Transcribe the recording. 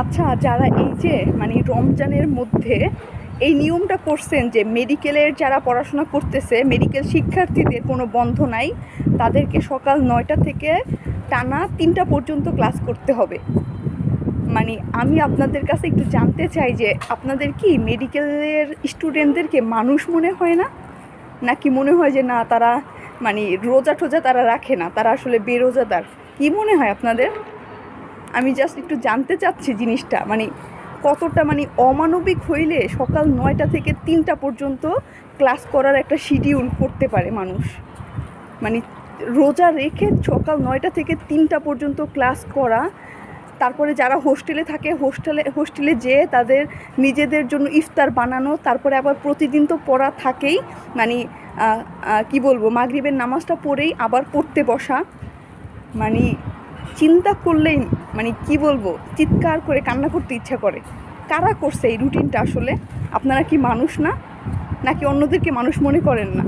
আচ্ছা, যারা এই যে মানে রমজানের মধ্যে এই নিয়মটা করছেন যে মেডিকেলের যারা পড়াশোনা করতেছে, মেডিকেল শিক্ষার্থীদের কোনো বন্ধ নাই, তাদেরকে সকাল ৯টা থেকে টানা ৩টা পর্যন্ত ক্লাস করতে হবে। মানে আমি আপনাদের কাছে একটু জানতে চাই যে আপনাদের কি মেডিকেলের স্টুডেন্টদেরকে মানুষ মনে হয় না, নাকি মনে হয় যে না তারা মানে রোজা টোজা তারা রাখে না, তারা আসলে বেরোজাদার? কি মনে হয় আপনাদের? আমি জাস্ট একটু জানতে চাচ্ছি জিনিসটা, মানে কতটা মানে অমানবিক হইলে সকাল ৯টা থেকে ৩টা পর্যন্ত ক্লাস করার একটা শিডিউল করতে পারে মানুষ। মানে রোজা রেখে সকাল ৯টা থেকে ৩টা পর্যন্ত ক্লাস করা, তারপরে যারা হোস্টেলে থাকে হোস্টেলে যেয়ে তাদের নিজেদের জন্য ইফতার বানানো, তারপরে আবার প্রতিদিন তো পড়া থাকেই, মানে কি বলবো, মাগরিবের নামাজটা পড়েই আবার পড়তে বসা। মানে চিন্তা করলেই মানে কি বলবো, চিৎকার করে কান্না করতে ইচ্ছা করে। কারা করছে এই রুটিনটা আসলে? আপনারা কি মানুষ না, নাকি অন্যদেরকে মানুষ মনে করেন না?